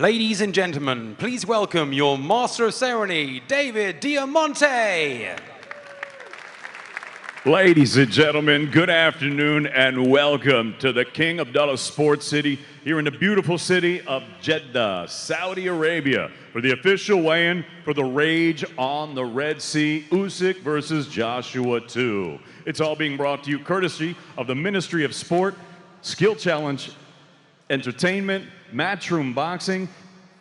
Ladies and gentlemen, please welcome your Master of Ceremony, David Diamante. Ladies and gentlemen, good afternoon and welcome to the King Abdullah Sports City here in the beautiful city of Jeddah, Saudi Arabia, for the official weigh-in for the Rage on the Red Sea, Usyk versus Joshua 2. It's all being brought to you courtesy of the Ministry of Sport, Skill Challenge Entertainment, Matchroom Boxing,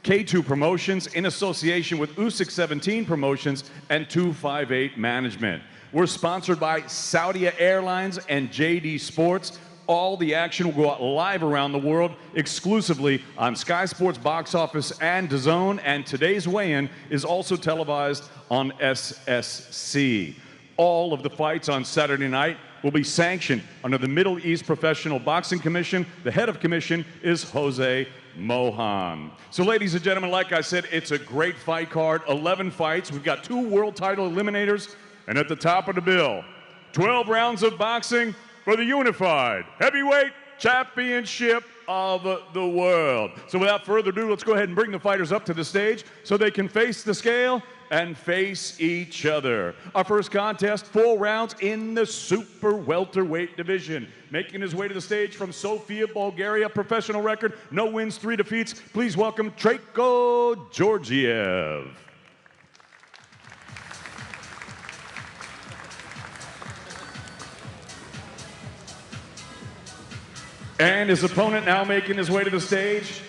K2 Promotions in association with Usyk 17 Promotions and 258 Management. We're sponsored by Saudia Airlines and JD Sports. All the action will go out live around the world exclusively on Sky Sports Box Office and DAZN, and today's weigh-in is also televised on SSC. All of the fights on Saturday night will be sanctioned under the Middle East Professional Boxing Commission. The head of commission is Jose Mohan. So ladies and gentlemen, like I said, it's a great fight card, 11 fights. We've got 2 world title eliminators, and at the top of the bill, 12 rounds of boxing for the unified heavyweight championship of the world. So without further ado, let's go ahead and bring the fighters up to the stage so they can face the scale and face each other. Our first contest, 4 rounds in the super welterweight division. Making his way to the stage from Sofia, Bulgaria, professional record, no wins, 3 defeats. Please welcome Treyko Georgiev. And his opponent now making his way to the stage.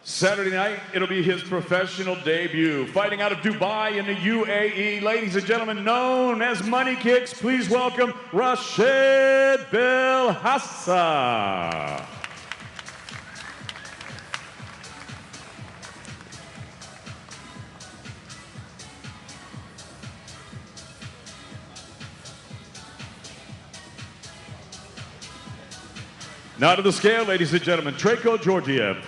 Saturday night, it'll be his professional debut. Fighting out of Dubai in the UAE, ladies and gentlemen, known as Money Kicks, please welcome Rashid Belhassa. Now to the scale, ladies and gentlemen, Treyko Georgiev.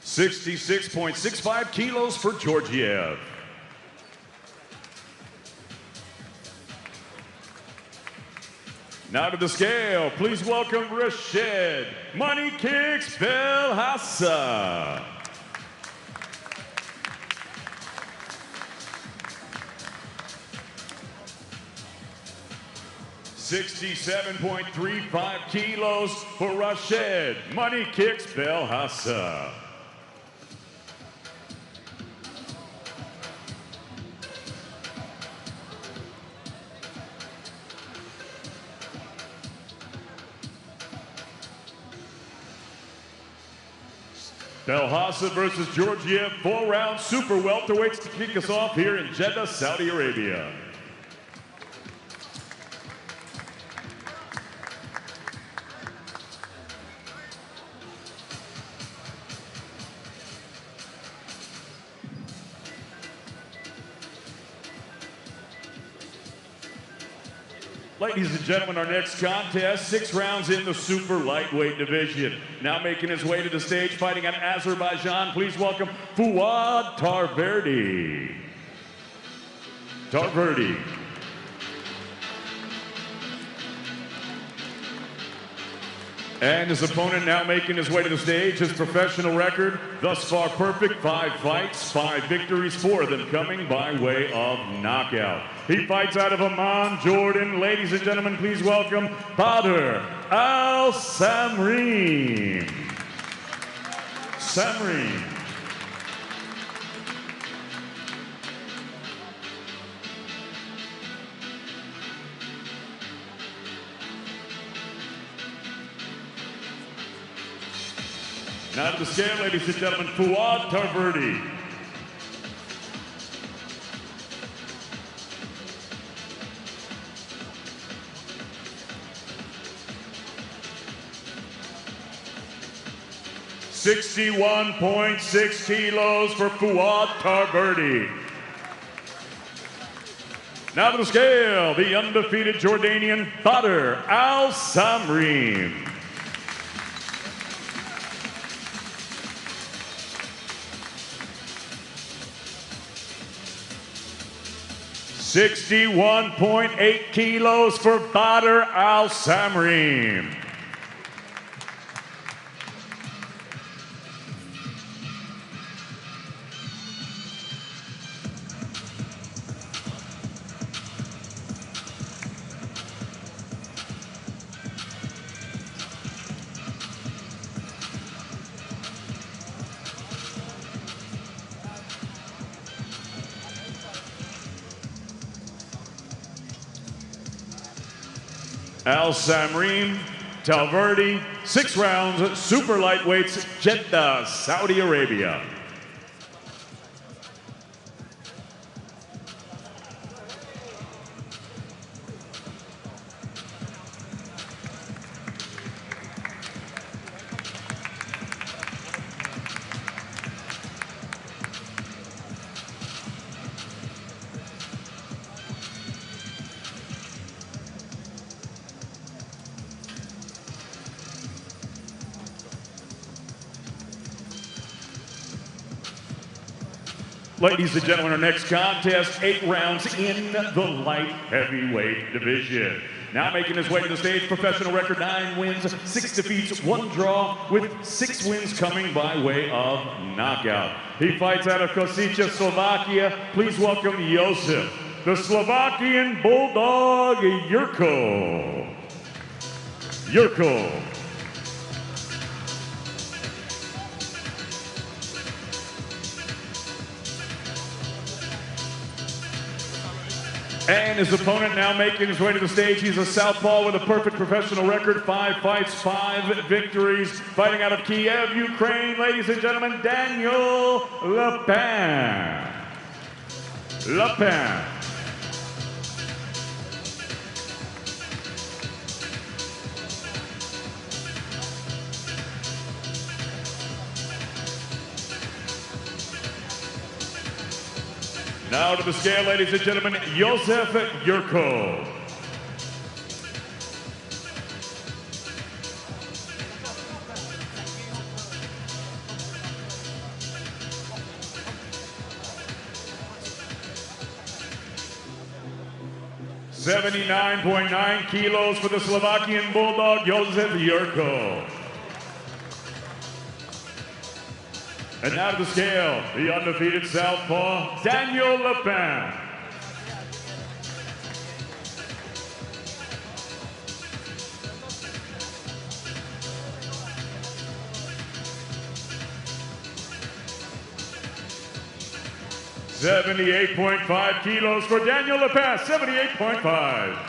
$66.65 kilos for Georgiev. Now to the scale, please welcome Rashid Money Kicks Belhassa. $67.35 kilos for Rashid Money Kicks Belhassa. Belhassa versus Georgiev, 4-round super welterweights to kick us off here in Jeddah, Saudi Arabia. Ladies and gentlemen, our next contest, 6 rounds in the super lightweight division. Now making his way to the stage, fighting out of Azerbaijan, please welcome Fouad Tarverdi. Tarverdi. And his opponent now making his way to the stage, his professional record, thus far perfect, 5 fights, 5 victories, 4 of them coming by way of knockout. He fights out of Amman, Jordan. Ladies and gentlemen, please welcome Badr Al-Samrim. Samrim. Now to the scale, ladies and gentlemen, Fouad Tarverdi. $61.6 kilos for Fouad Tarverdi. Now to the scale, the undefeated Jordanian Badr Al-Samrim. 61.8 kilos for Badr Al-Samrim. Al-Samrim, Talverdi, 6 rounds, super lightweights, Jeddah, Saudi Arabia. Ladies and gentlemen, our next contest, 8 rounds in the light heavyweight division. Now making his way to the stage, professional record 9 wins, 6 defeats, 1 draw, with 6 wins coming by way of knockout. He fights out of Kosice, Slovakia. Please welcome Usyk, the Slovakian Bulldog, Jurko. Jurko. And his opponent now making his way to the stage. He's a southpaw with a perfect professional record, 5 fights, 5 victories. Fighting out of Kiev, Ukraine, ladies and gentlemen, Daniel Lepin. Lepin. Now to the scale, ladies and gentlemen, Josef Jurko. $79.9 kilos for the Slovakian Bulldog, Josef Jurko. And now to the scale, the undefeated southpaw, Daniel Lepin. $78.5 kilos for Daniel Lepin, 78.5.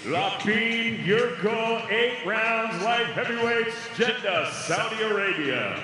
Lepin, Jurko, 8 rounds, light heavyweights, Jeddah, Saudi Arabia.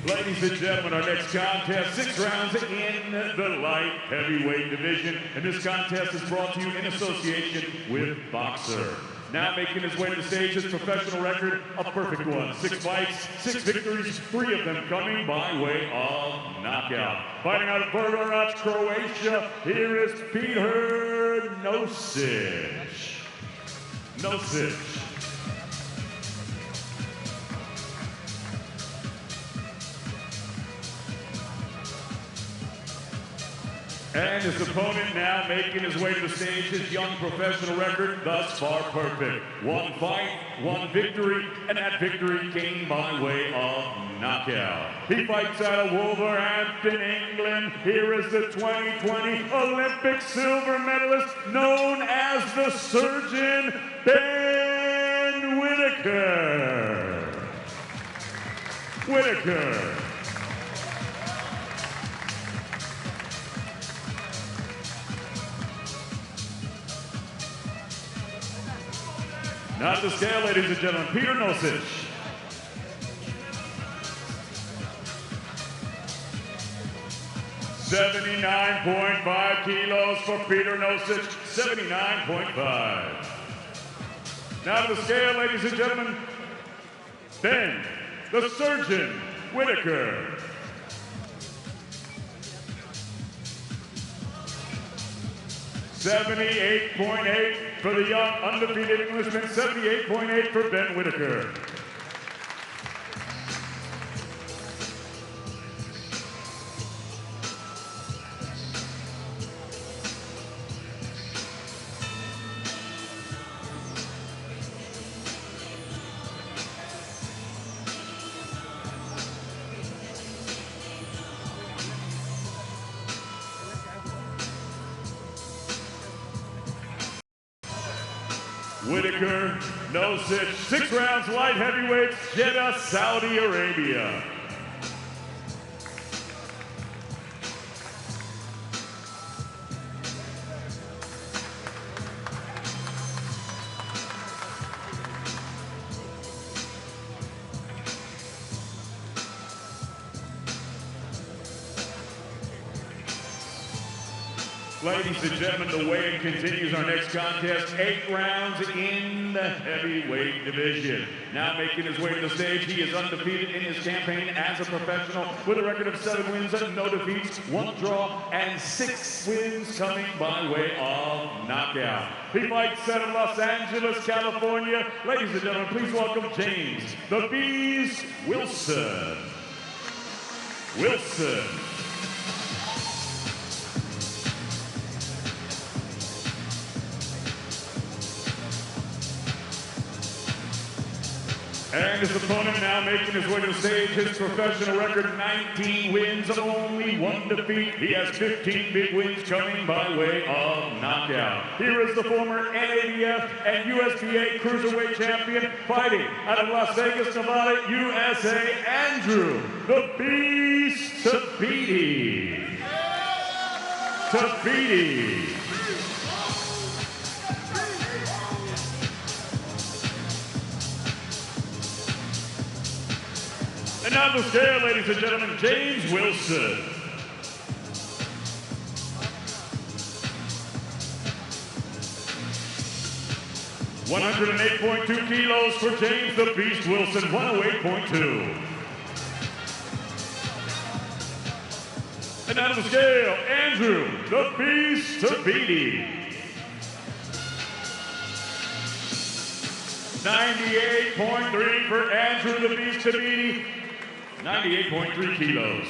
Ladies and gentlemen, our next contest, 6 rounds in the light heavyweight division. And this contest is brought to you in association with Boxer. Now making his way to the stage, his professional record, a perfect one. 6 fights, 6 victories, 3 of them coming by way of knockout. Fighting out of Belgrade, Croatia, here is Peter Nosic. Nosic. And his opponent now making his way to the stage, his young professional record, thus far perfect. 1 fight, 1 victory, and that victory came by way of knockout. He fights out of Wolverhampton, England. Here is the 2020 Olympic silver medalist known as the Surgeon, Ben Whitaker. Whitaker. Now at the scale, ladies and gentlemen, Peter Usyk. 79.5 kilos for Peter Usyk, 79.5. Now to the scale, ladies and gentlemen, Ben, the Surgeon, Whitaker. 78.8 for the young undefeated Englishman, 78.8 for Ben Whitaker. Whitaker, Usyk, 6 rounds light heavyweights, Jeddah, Saudi Arabia. Ladies and gentlemen, the weigh-in continues. Our next contest, 8 rounds in the heavyweight division. Now making his way to the stage, he is undefeated in his campaign as a professional with a record of 7 wins and no defeats, 1 draw, and 6 wins coming by way of knockout. He fights out of Los Angeles, California. Ladies and gentlemen, please welcome James "The Bees" Wilson. And his opponent now making his way to the stage, his professional record, 19 wins, only 1 defeat. He has 15 big wins coming by way of knockout. Here is the former NABF and USBA Cruiserweight Champion, fighting out of Las Vegas, Nevada, USA, Andrew "The Beast" Tabiti. And now the scale, ladies and gentlemen, James Wilson. 108.2 kilos for James "The Beast" Wilson, 108.2. And now to the scale, Andrew "The Beast" Tabiti. 98.3 for Andrew "The Beast" Tabiti, 98.3 kilos.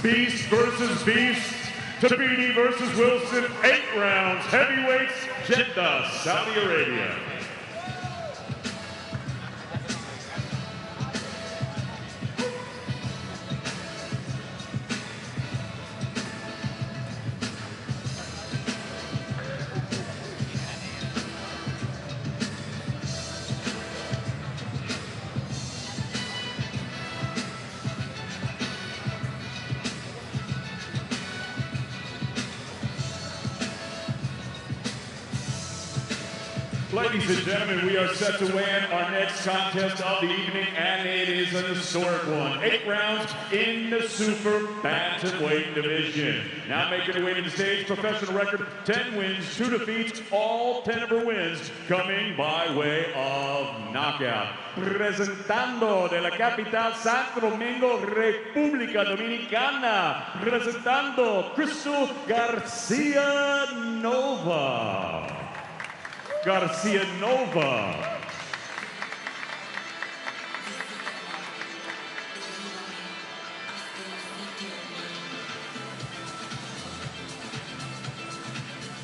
Beast versus Beast, Tabiti versus Wilson, 8 rounds, heavyweights, Jeddah, Saudi Arabia. Ladies and gentlemen, we are set to win our next contest of the evening, and it is an historic one. 8 rounds in the super bantamweight division. Now making her way to the stage, professional record, 10 wins, 2 defeats, all 10 of her wins coming by way of knockout. Presentando de la capital Santo Domingo, República Dominicana, presentando Crystal Garcia Nova.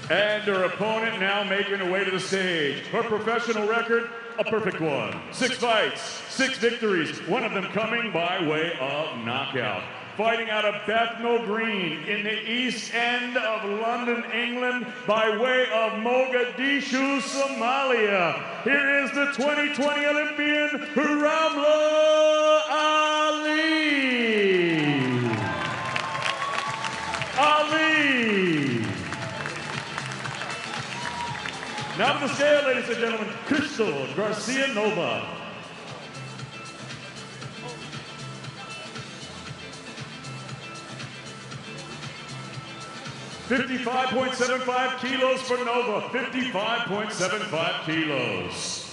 And her opponent now making her way to the stage. Her professional record, a perfect one. 6 fights, 6 victories, 1 of them coming by way of knockout. fighting out of Bethnal Green in the East End of London, England, by way of Mogadishu, Somalia. Here is the 2020 Olympian, Ramla Ali. Now to the scale, ladies and gentlemen, Crystal Garcia Nova. 55.75 kilos for Nova, 55.75 kilos.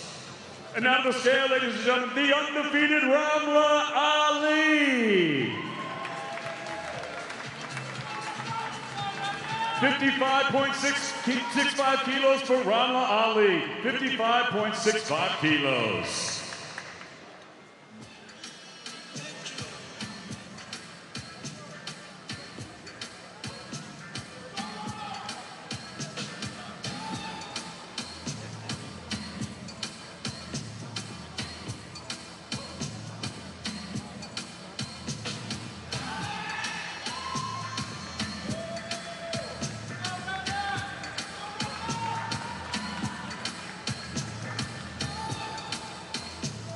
And now to the scale, ladies and gentlemen, the undefeated Ramla Ali. 55.65 kilos for Ramla Ali, 55.65 kilos.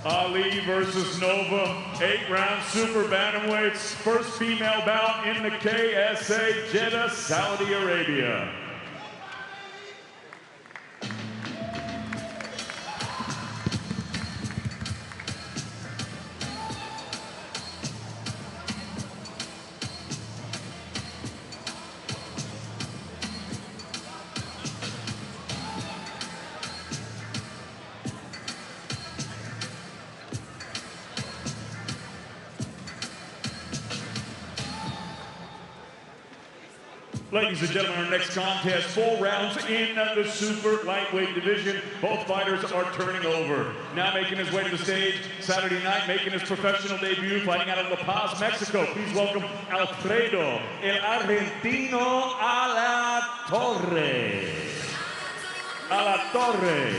Ali versus Nova, 8-round super bantamweights, first female bout in the KSA, Jeddah, Saudi Arabia. Ladies and gentlemen, our next contest, 4 rounds in the super lightweight division. Both fighters are turning over. Now making his way to the stage, Saturday night, making his professional debut, fighting out of La Paz, Mexico. Please welcome Alfredo, el argentino a la torre. A la torre.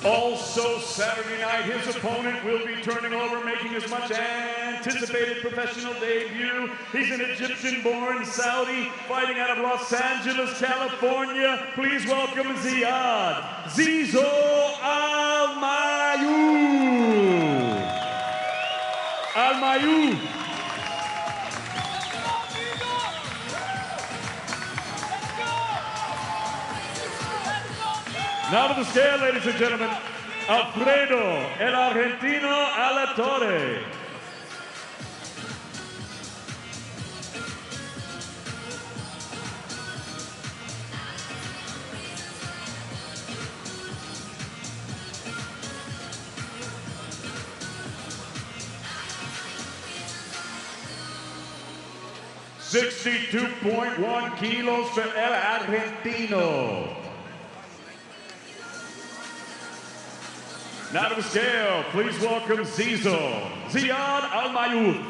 Also Saturday night, his opponent will be turning over, making his much anticipated professional debut. He's an Egyptian-born Saudi, fighting out of Los Angeles, California. Please welcome Ziad Zizo Almayou. Almayou. Now to the scale, ladies and gentlemen, Alfredo, el argentino a la torre. $62.1 kilos for el argentino. Now to the scale, please welcome Zizo, Ziad Almayou.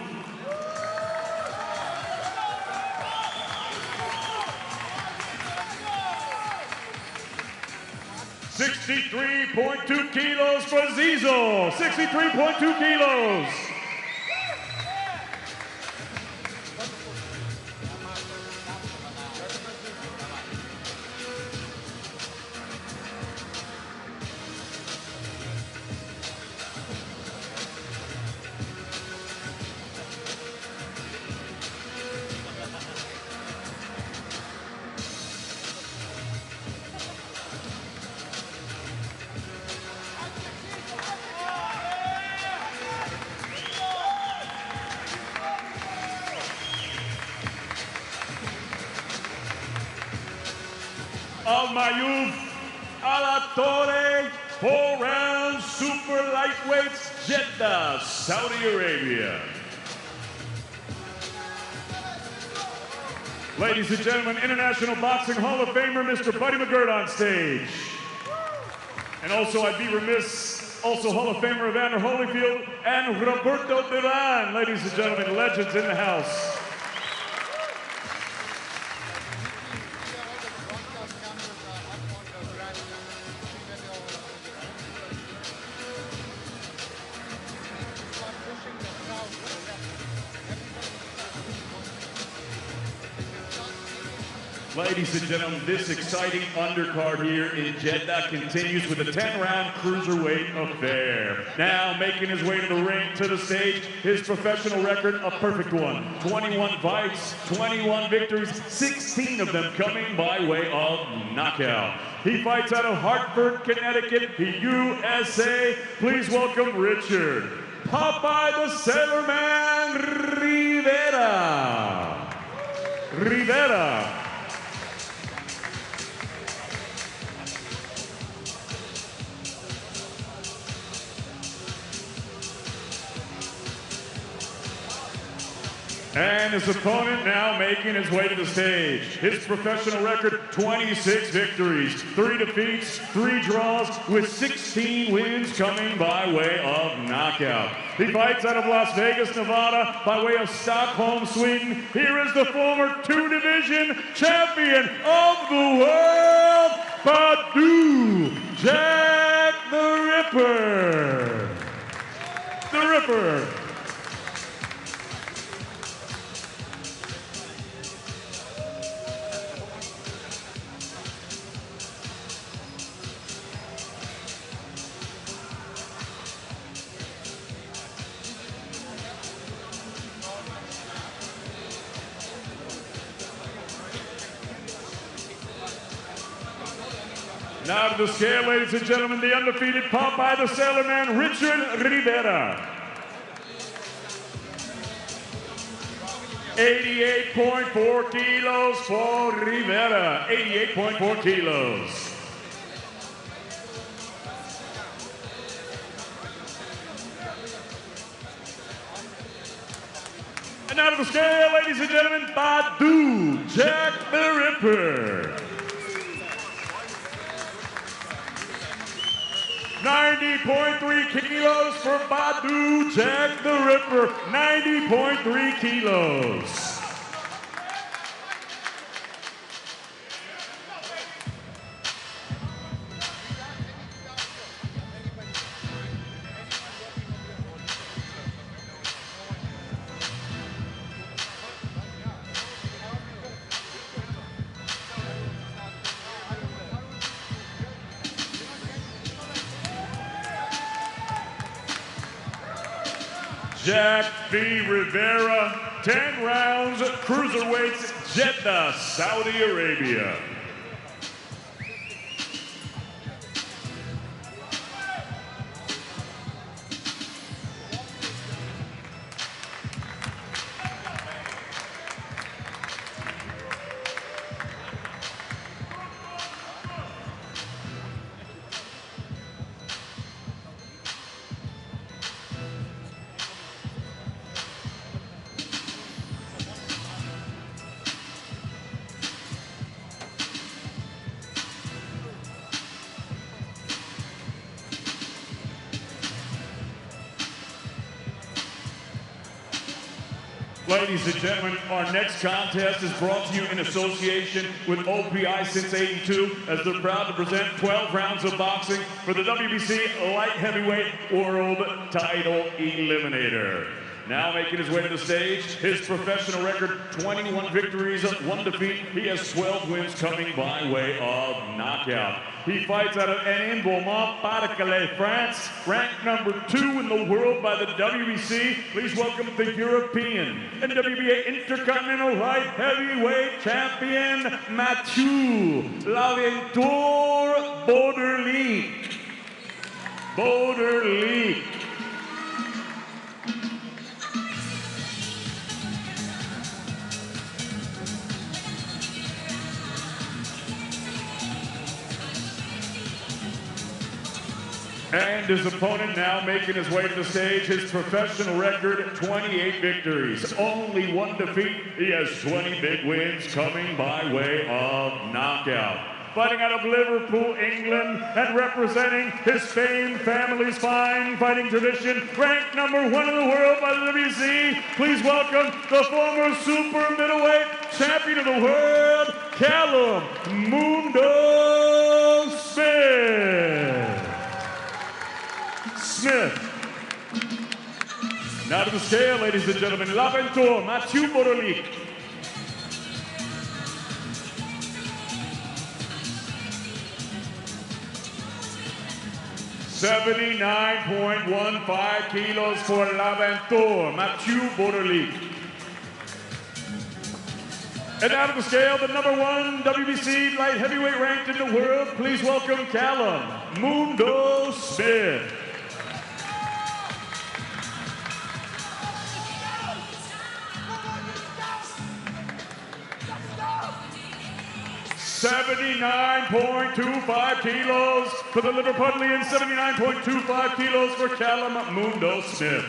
$63.2 kilos for Zizo, 63.2 kilos. Almayou a la torre, 4 rounds, super lightweights, Jeddah, Saudi Arabia. Ladies and gentlemen, International Boxing Hall of Famer, Mr. Buddy McGirt on stage. And also, I'd be remiss, also Hall of Famer Evander Holyfield and Roberto Duran. Ladies and gentlemen, legends in the house. Ladies and gentlemen, this exciting undercard here in Jeddah continues with a 10-round cruiserweight affair. Now making his way to the ring, to the stage, his professional record, a perfect one. 21 fights, 21 victories, 16 of them coming by way of knockout. He fights out of Hartford, Connecticut, USA. Please welcome Richard Popeye the Sailorman Rivera. And his opponent now making his way to the stage. His professional record, 26 victories, 3 defeats, 3 draws, with 16 wins coming by way of knockout. He fights out of Las Vegas, Nevada, by way of Stockholm, Sweden. Here is the former 2-division champion of the world, Badou Jack the Ripper. The Ripper. Now to the scale, ladies and gentlemen, the undefeated Popeye the Sailorman, Richard Rivera. 88.4 kilos for Rivera, 88.4 kilos. And now to the scale, ladies and gentlemen, Badou Jack the Ripper. 90.3 kilos for Badou Jack the Ripper, 90.3 kilos. Jack V. Rivera, 10 rounds, cruiserweights, Jeddah, Saudi Arabia. Ladies and gentlemen, our next contest is brought to you in association with OPI since '82, as they're proud to present 12 rounds of boxing for the WBC Light Heavyweight World Title Eliminator. Now making his way to the stage, his professional record, 21 victories, 1 defeat. He has 12 wins coming by way of knockout. He fights out of Beaumont, Pas-de-Calais, France, ranked number 2 in the world by the WBC. Please welcome the European and WBA Intercontinental Light Heavyweight Champion, Mathieu L'Aventure Boderliek. Boderliek. And his opponent now making his way to the stage, his professional record, 28 victories, only 1 defeat. He has 20 big wins coming by way of knockout. Fighting out of Liverpool, England, and representing his famed family's fine fighting tradition, ranked number 1 in the world by the WBC. Please welcome the former super middleweight champion of the world, Callum Mundo Smith. Now to the scale, ladies and gentlemen, L'Aventure, Mathieu Boderliek. 79.15 kilos for L'Aventure, Mathieu Borderlique. And out of the scale, the #1 WBC light heavyweight ranked in the world, please welcome Callum Mundo Smith. $79.25 kilos for the Liverpudlian, 79.25 kilos for Callum Mundo Smith.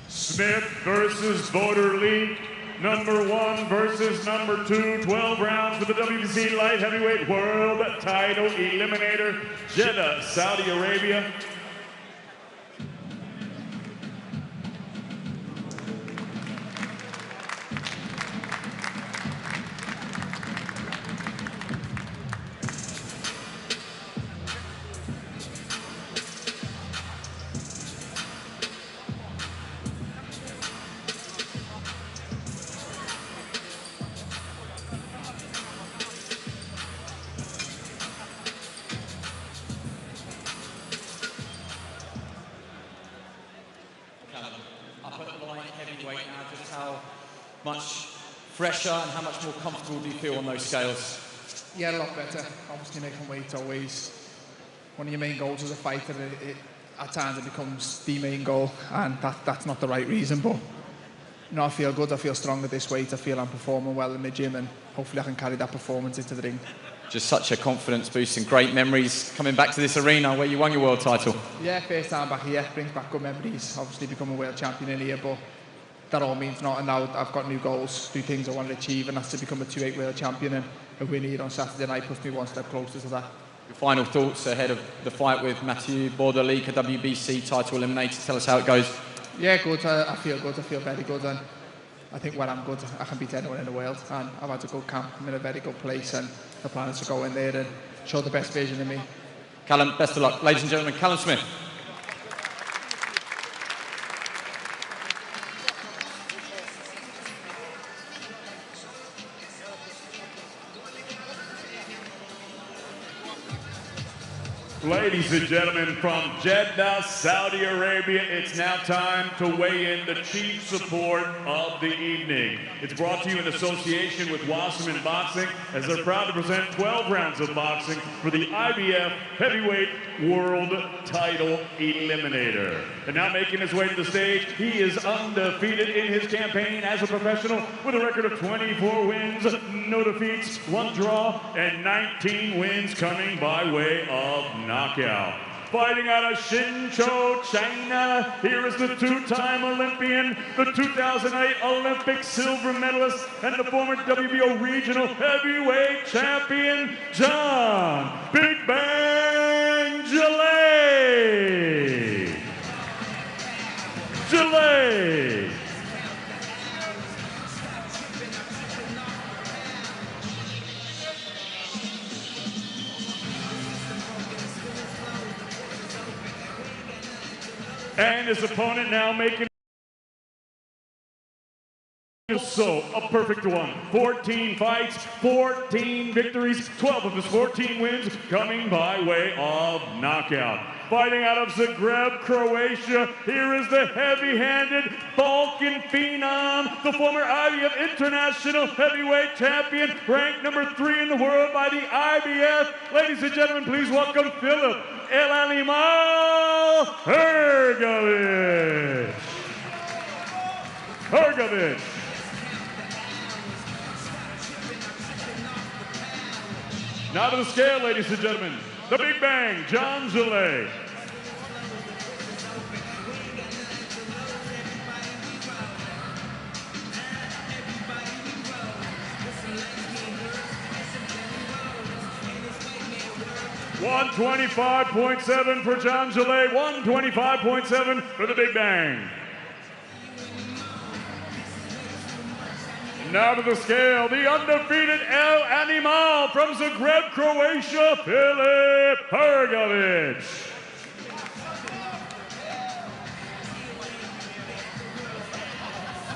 Smith versus Borderlique, #1 versus #2, 12 rounds for the WBC light heavyweight world title eliminator, Jeddah, Saudi Arabia. Up at the light heavyweight now, just how much fresher and how much more comfortable do you feel on those scales? Yeah, a lot better. Obviously making weight always one of your main goals as a fighter. At times it becomes the main goal, and that's not the right reason, but you know, I feel good, I feel strong at this weight, I feel I'm performing well in the gym, and hopefully I can carry that performance into the ring. Just such a confidence boost and great memories coming back to this arena where you won your world title. Yeah, first time back here, brings back good memories. Obviously become a world champion in here, but that all means nothing now. I've got new goals, new things I want to achieve, and that's to become a 2-8 world champion, and a win here on Saturday night puts me one step closer to that. Your final thoughts ahead of the fight with Mathieu Borderlique, a WBC title eliminator. Tell us how it goes. Yeah, good. I feel good. I feel very good, and I think when I'm good, I can beat anyone in the world. And I've had a good camp. I'm in a very good place, and the plan is to go in there and show the best version of me. Callum, best of luck. Ladies and gentlemen, Callum Smith. Ladies and gentlemen, from Jeddah, Saudi Arabia, it's now time to weigh in the chief support of the evening. It's brought to you in association with Wasserman Boxing, as they're proud to present 12 rounds of boxing for the IBF Heavyweight World Title Eliminator. And now making his way to the stage, he is undefeated in his campaign as a professional with a record of 24 wins, no defeats, 1 draw, and 19 wins coming by way of knockout. Fighting out of Hsinchu, China, here is the 2-time Olympian, the 2008 Olympic silver medalist, and the former WBO regional heavyweight champion, John Big Bang Jalay. Jalay. And his opponent now making Also a perfect one. 14 fights, 14 victories, 12 of his 14 wins coming by way of knockout. Fighting out of Zagreb, Croatia, here is the heavy-handed Balkan phenom, the former IBF International Heavyweight Champion, ranked number 3 in the world by the IBF. Ladies and gentlemen, please welcome Philip El Animal Hrgović. Hrgović. Now to the scale, ladies and gentlemen. The Big Bang, John Gillet. $125.7 for John Gillet, $125.7 for the Big Bang. Now to the scale, the undefeated El Animal from Zagreb, Croatia, Filip Hrgović.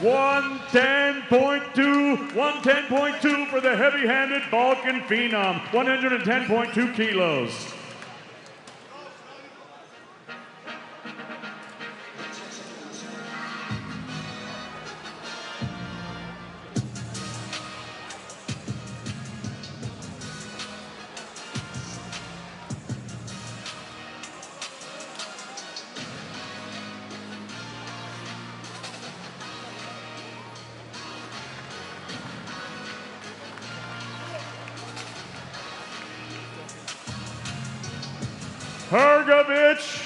$110.2 for the heavy-handed Balkan phenom, 110.2 kilos. Hrgović,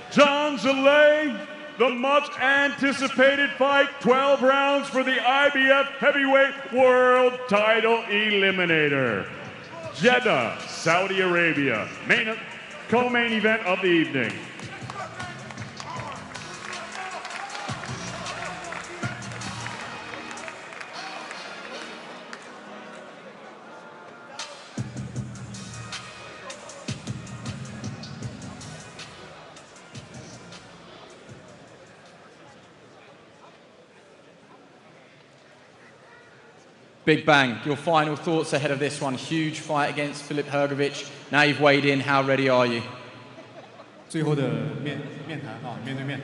John Gillet, the much anticipated fight, 12 rounds for the IBF Heavyweight World Title Eliminator. Jeddah, Saudi Arabia, co-main event of the evening. Big Bang, your final thoughts ahead of this one. Huge fight against Filip Hrgović. Now you've weighed in. How ready are you? 最后的面谈啊，面对面。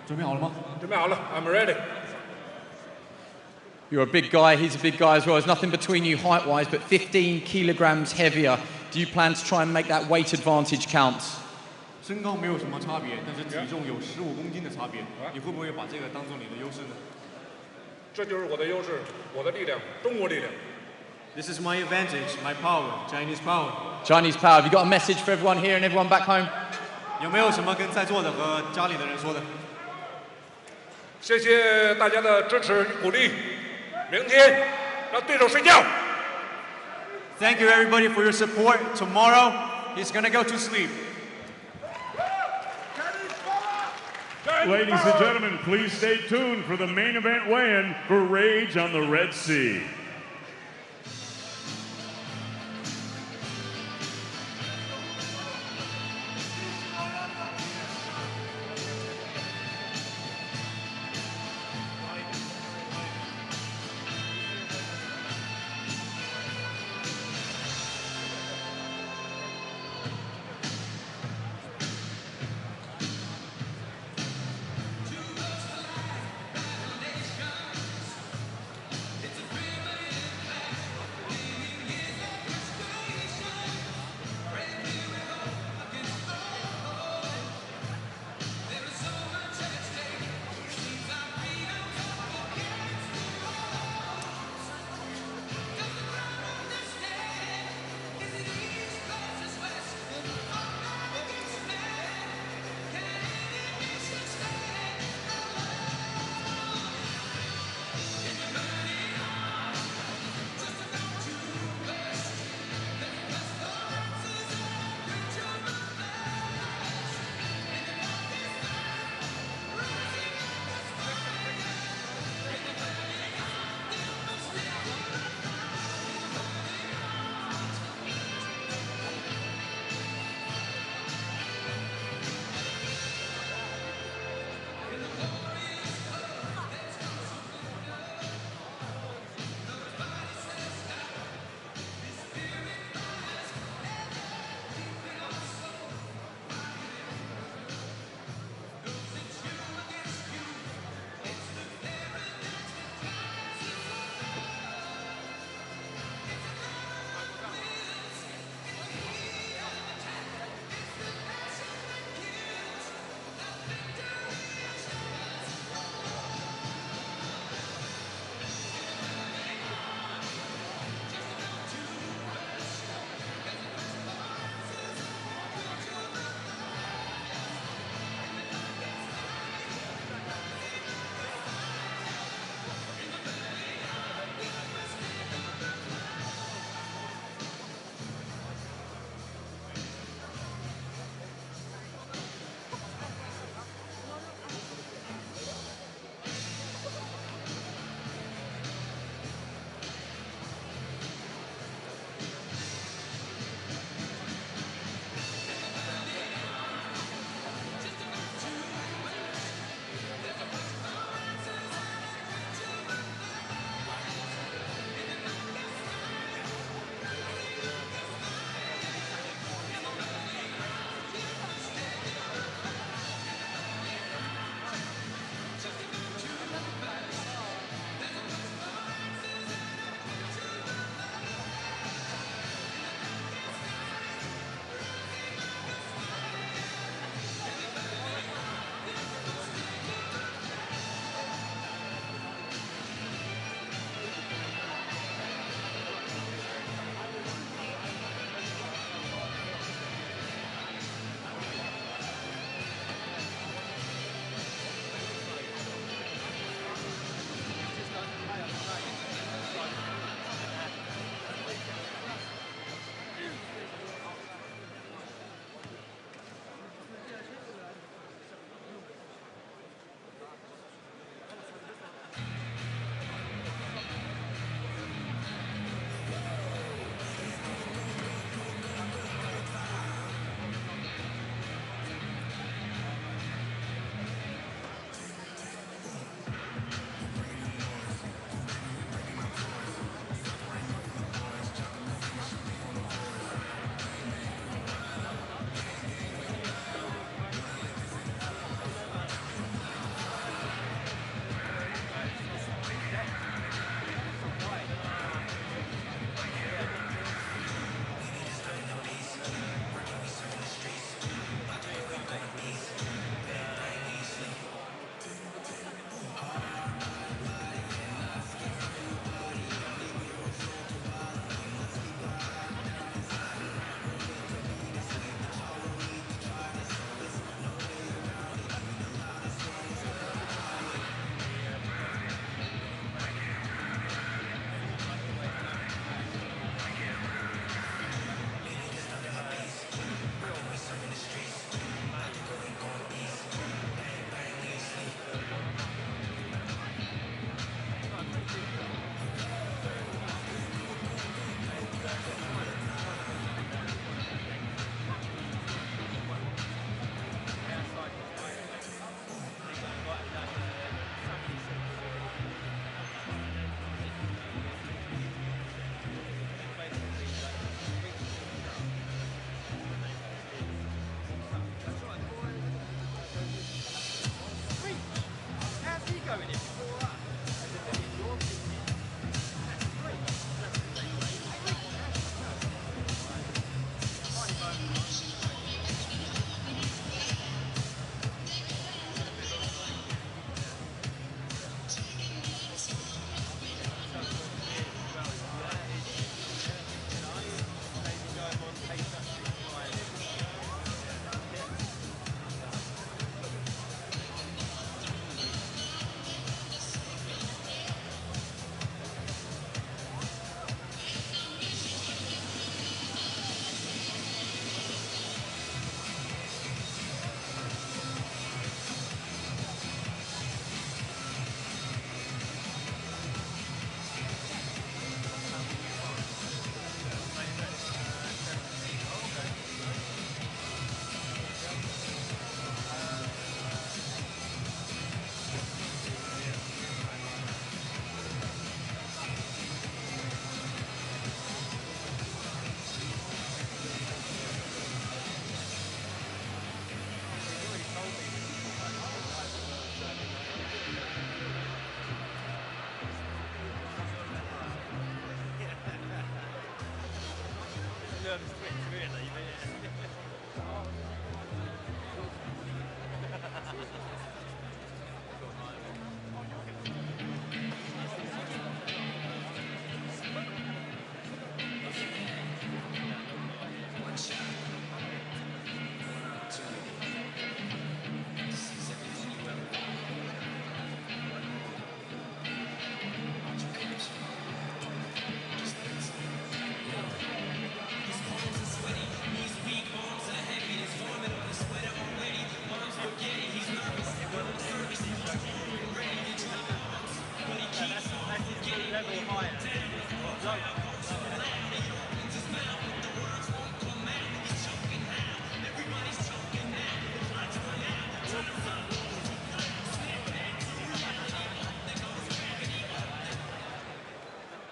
准备好了吗？准备好了 I'm ready. You're a big guy. He's a big guy as well. There's nothing between you height-wise, but 15 kilograms heavier. Do you plan to try and make that weight advantage count? 身高没有什么差别，但是体重有15公斤的差别。你会不会把这个当做你的优势呢？ 这就是我的优势，我的力量，中国力量。This is my advantage, my power, Chinese power. Chinese power. Have you got a message for everyone here and everyone back home? 有没有什么跟在座的和家里的人说的？谢谢大家的支持与鼓励。明天让对手睡觉。Thank you everybody for your support. Tomorrow he's gonna go to sleep. Ladies and gentlemen, please stay tuned for the main event weigh-in for Rage on the Red Sea.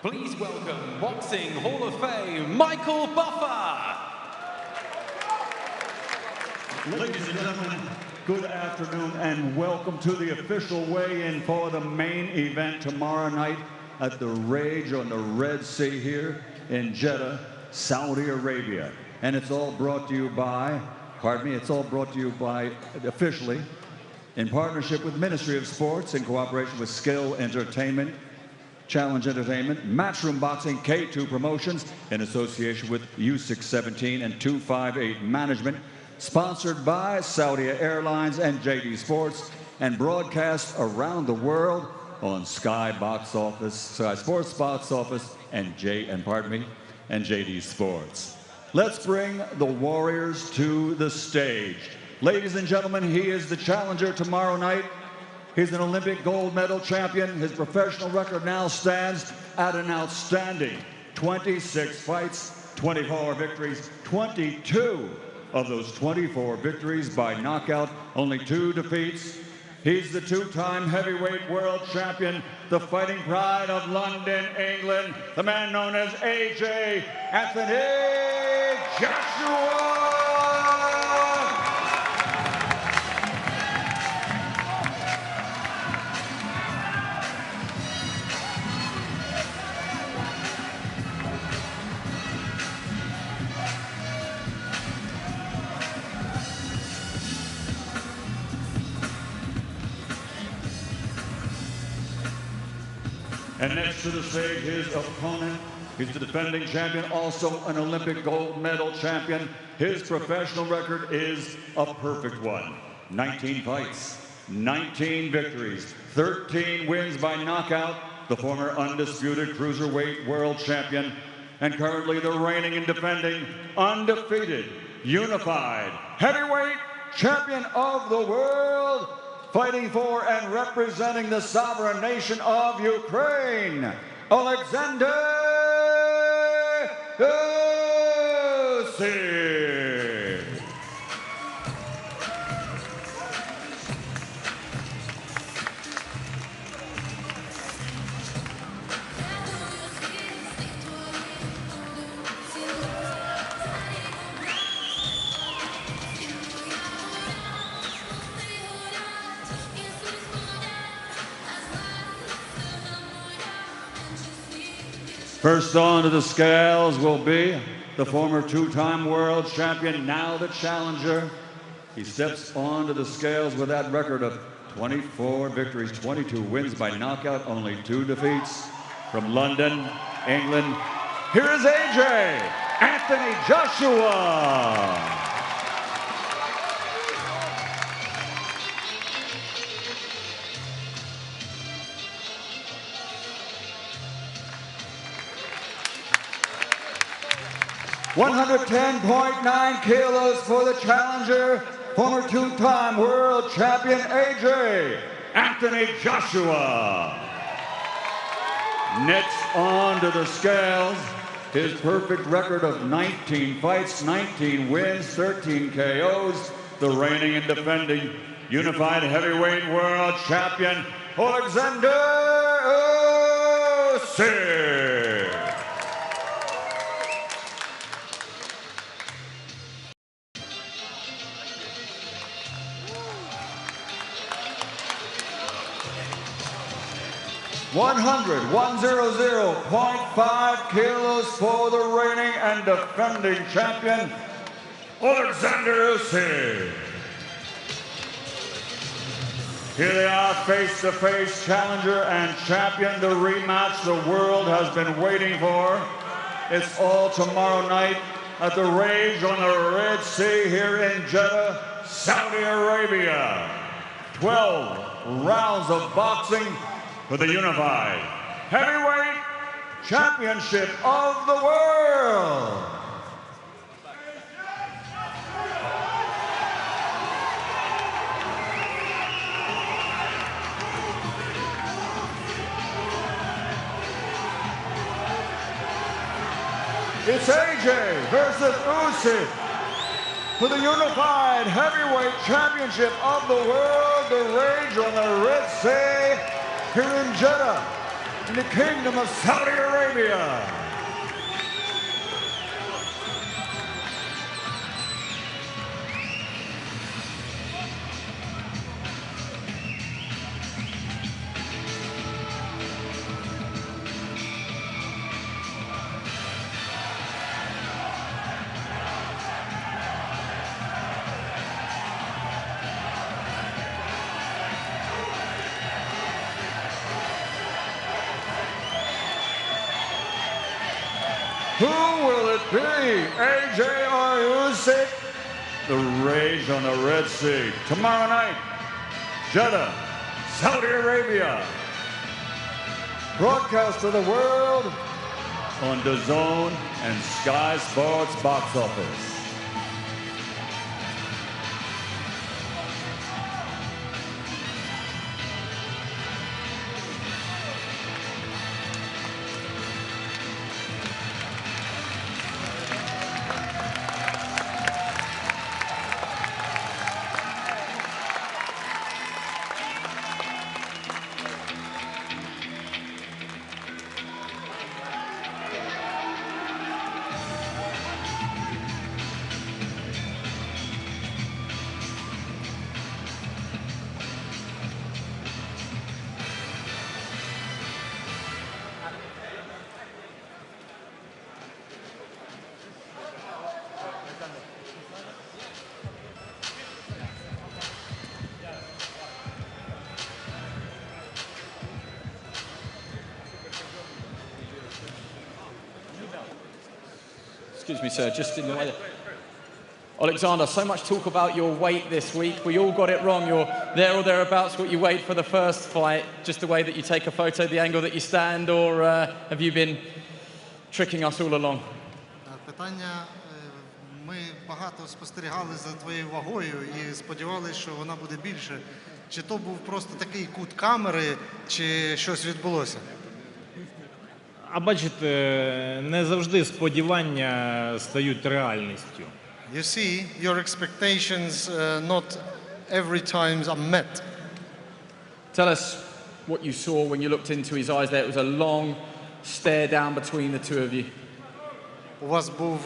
Please welcome Boxing Hall of Fame, Michael Buffer. Ladies and gentlemen, good afternoon and welcome to the official weigh-in for the main event tomorrow night at the Rage on the Red Sea here in Jeddah, Saudi Arabia. And it's all brought to you by, officially, in partnership with Ministry of Sports, in cooperation with Skill Entertainment, Challenge Entertainment, Matchroom Boxing, K2 Promotions, in association with Usyk 17 and 258 Management, sponsored by Saudi Airlines and JD Sports, and broadcast around the world on Sky Sports Box Office, and JD Sports. Let's bring the Warriors to the stage. Ladies and gentlemen, he is the challenger tomorrow night. He's an Olympic gold medal champion. His professional record now stands at an outstanding 26 fights, 24 victories, 22 of those 24 victories by knockout, only 2 defeats. He's the 2-time heavyweight world champion, the fighting pride of London, England, the man known as AJ Anthony Joshua. And next to the stage, his opponent. He's the defending champion, also an Olympic gold medal champion. His professional record is a perfect one. 19 fights, 19 victories, 13 wins by knockout, the former undisputed cruiserweight world champion, and currently the reigning and defending undefeated unified heavyweight champion of the world, fighting for and representing the sovereign nation of Ukraine, Oleksandr Usyk. First on to the scales will be the former 2-time world champion, now the challenger. He steps onto the scales with that record of 24 victories, 22 wins by knockout, only 2 defeats. From London, England, here is AJ Anthony Joshua. 110.9 kilos for the challenger, former 2-time world champion AJ Anthony Joshua. Next on to the scales, his perfect record of 19 fights, 19 wins, 13 KOs, the reigning and defending unified heavyweight world champion, Oleksandr Usyk. One 100.5 kilos for the reigning and defending champion, Oleksandr Usyk. Here they are, face-to-face, challenger and champion, the rematch the world has been waiting for. It's all tomorrow night at the Rage on the Red Sea here in Jeddah, Saudi Arabia. 12 rounds of boxing for the unified heavyweight championship of the world. It's AJ versus Usyk for the unified heavyweight championship of the world, the Rage on the Red Sea here in Jeddah, in the Kingdom of Saudi Arabia. Who will it be? AJ or Usyk? The rage on the Red Sea. Tomorrow night, Jeddah, Saudi Arabia. Broadcast to the world on DAZN and Sky Sports Box Office. Excuse me, sir, just in the way. Oleksandr, so much talk about your weight this week. We all got it wrong. You're there or thereabouts what you weighed for the first fight, just the way that you take a photo, the angle that you stand, or have you been tricking us all along? Питання, ми багато спостерігали за твоєю вагою і сподівалися, що вона буде більше. Чи то був просто такий кут камери, чи щось відбулося? А бачите, не завжди сподівання стають реальністю. You see, your expectations not every time are met. Tell us what you saw when you looked into his eyes there. It was a long stare down between the two of you. У вас був,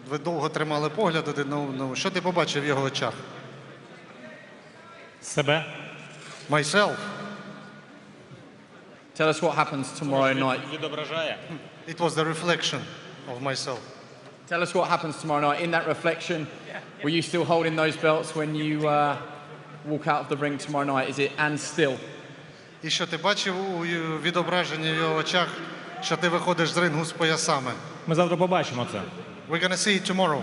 ви довго тримали погляд один на одного. Що ти побачив в його очах? Себе. Myself. Tell us what happens tomorrow night. Відображає. It was the reflection of myself. Tell us what happens tomorrow night. In that reflection, were you still holding those belts when you walk out of the ring tomorrow night? Is it and still? І що ти бачив у відображенні в його очах, що ти виходиш з рингу з поясами? Ми завтра побачимо це. We're going to see it tomorrow.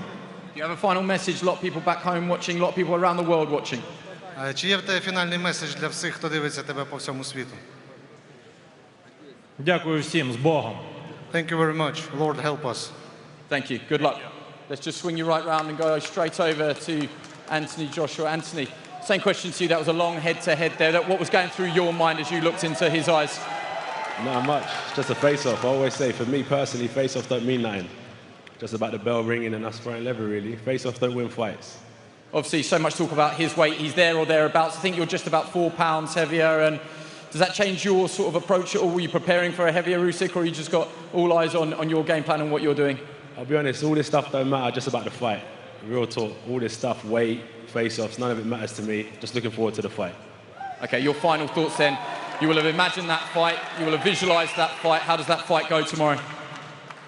Do you have a final message? A lot of people back home watching, a lot of people around the world watching. Чи є в тебе фінальний меседж для всіх, хто дивиться тебе по всьому світу? Дякую всім, з Богом. Thank you very much. Lord help us. Thank you. Good luck. Let's just swing you right round and go straight over to Anthony Joshua. Anthony, same question to you. That was a long head-to-head there. What was going through your mind as you looked into his eyes? Not much. It's just a face-off. I always say, for me personally, face-offs don't mean nothing. Just about the bell ringing and us throwing leather, really. Face-offs don't win fights. Obviously, so much talk about his weight. He's there or thereabouts. I think you're just about 4 pounds heavier. And does that change your sort of approach at all? Were you preparing for a heavier Usyk, or you just got all eyes on your game plan and what you're doing? I'll be honest, all this stuff don't matter, just about the fight. Real talk. All this stuff, weight, face-offs, none of it matters to me. Just looking forward to the fight. Okay, your final thoughts then. You will have imagined that fight. You will have visualised that fight. How does that fight go tomorrow?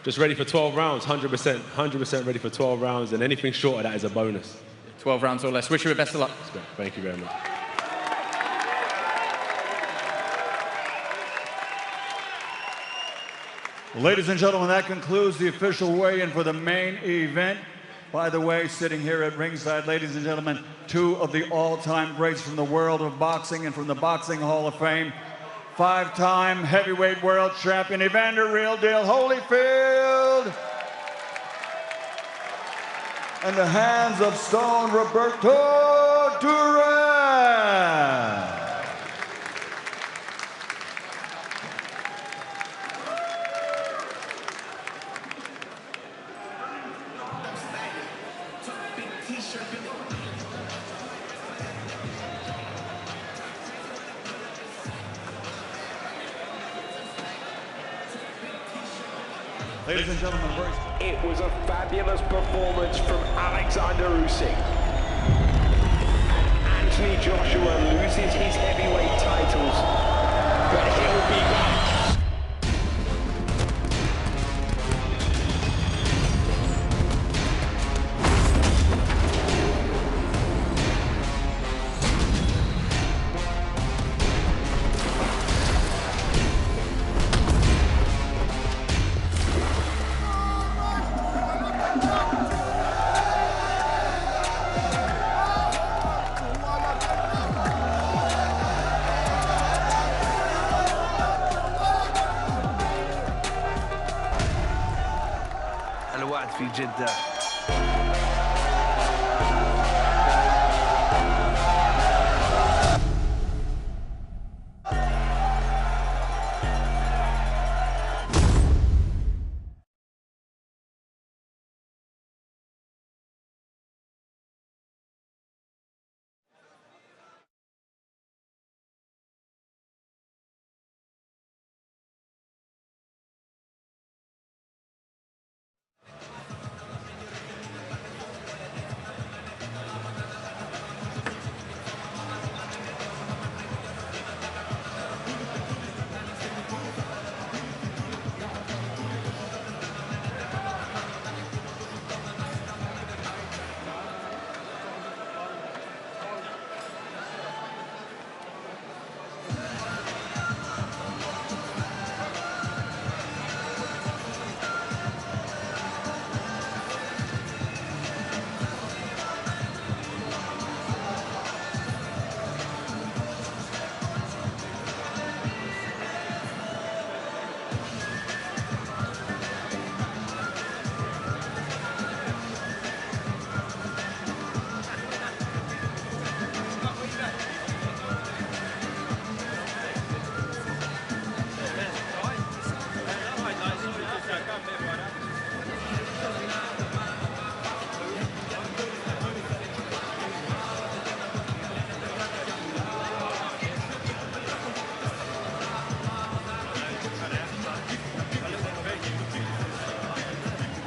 Just ready for 12 rounds, 100%. 100% ready for 12 rounds, and anything short of that is a bonus. 12 rounds or less. Wish you the best of luck. Thank you very much. Ladies and gentlemen, that concludes the official weigh-in for the main event. By the way, sitting here at ringside, ladies and gentlemen, two of the all-time greats from the world of boxing and from the Boxing Hall of Fame. Five-time heavyweight world champion Evander Real Deal Holyfield. And the hands of Stone Roberto Duran. Ladies and gentlemen, it was a fabulous performance from Oleksandr Usyk. Anthony Joshua loses his heavyweight titles, but he'll be back. الوعد في جدة